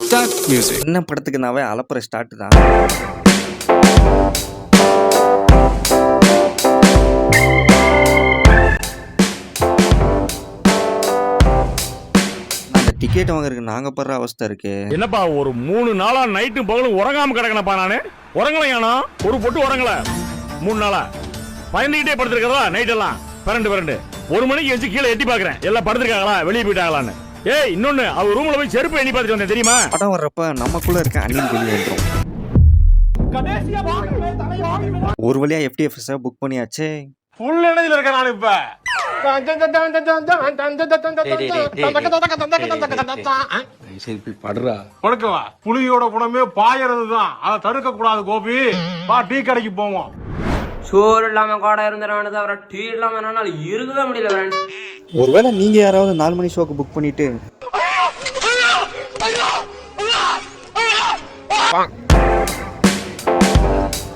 Start music. என்ன படத்துக்கு நாவே அலப்புற start தான். அந்த டிக்கெட் வாங்குறதுக்கு நாங்க படுற அவஸ்தை இருக்கு. என்னப்பா ஒரு 3 நாளா நைட்டு பகலும் உறங்காம கிடக்கணப்பா நானு. உறங்கலையானா ஒரு பொட்டு உறங்கல 3 நாளா பயந்துகிட்டே படுத்திருக்கதா நைட் எல்லாம் பரண்டு 1 மணிக்கு எஞ்சி கீழே எட்டி பாக்குறேன் எல்லாம் படுத்திருக்காங்களா வெளியே போயிட்டாங்களான்னு. ஏய் இன்னொன்னு அவ ரூம்ல போய் செருப்பு எண்ணி பார்த்துட்டு வந்தேன் தெரியுமா. படம் வர்றப்ப நமக்குள்ள இருக்க அணில் வெளியே வந்துடும். ஒரு வழியா FTFS புக் பண்ணியாச்சு. ஃபுல் எனர்ஜில இருக்க நான் இப்ப. படுக்கவா புலியோட குணமே பாயறதுதான். அதை தடுக்க கூடாது கோபி. வா டீ கடைக்கு போவோம். சோறு இல்லாம கோடை இருந்தவன தவிர டீ இல்லாம என்னால இருக்கவே முடியல ஃப்ரெண்ட்ஸ். ஒருவேளை நீங்க யாராவது 4 மணி ஷோக்கு புக் பண்ணிட்டு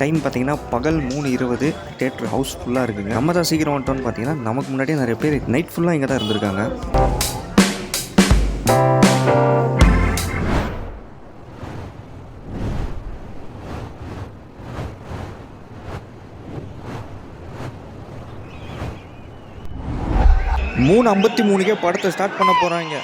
டைம் பார்த்தீங்கன்னா பகல் 3:20 தியேட்டர் ஹவுஸ் ஃபுல்லாக இருக்குங்க. நம்ம தான் சீக்கிரம் வந்துட்டோம்னு பார்த்தீங்கன்னா நமக்கு முன்னாடியே நிறைய பேர் நைட் ஃபுல்லாக இங்கே தான் இருந்திருக்காங்க. மூணு 53 படத்தை ஸ்டார்ட் பண்ண போறாங்க.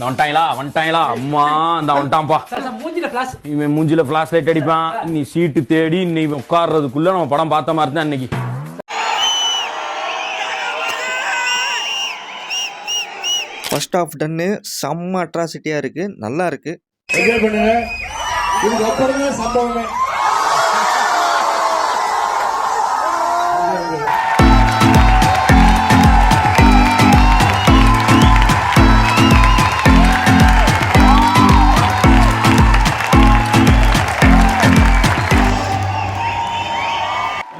வந்துட்டாங்களா அம்மா இந்த வந்துட்டான்ப்பா. இவன் மூஞ்சில பிளாஷ் லைட் அடிப்பான். நீ சீட்டு தேடி நீ உட்கார்றதுக்குள்ள நம்ம படம் பார்த்த மாதிரி தான் அன்னைக்கு. ஃபர்ஸ்ட் ஆஃப் டன்னு செம்ம அட்ராசிட்டியா இருக்கு, நல்லா இருக்கு.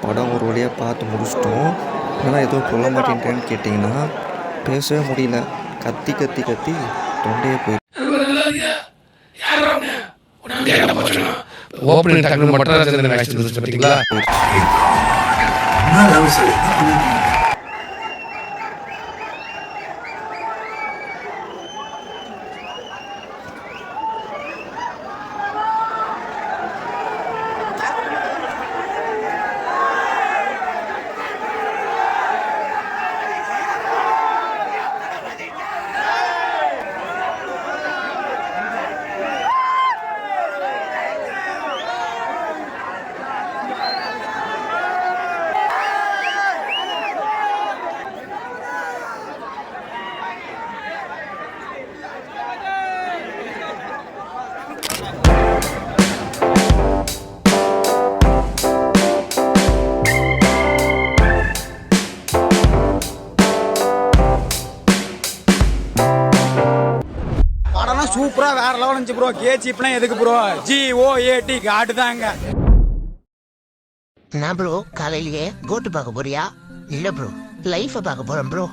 படம் ஒரு வழியாக பார்த்து முடிச்சிட்டோம். ஆனால் எதுவும் சொல்ல மாட்டேன்றேன்னு கேட்டிங்கன்னா பேசவே முடியல. கத்தி தொண்டையே போயிடுச்சு. சூப்பரா வேற லெவல் இருந்துச்சு ப்ரோ. கேஜிப்லாம் எதுக்கு ப்ரோ, GOAT காட்டு தாங்க. நான் ப்ரோ காலையிலேயே கோட்டு பார்க்க போறியா? இல்ல ப்ரோ லைஃப பார்க்க போறேன் ப்ரோ.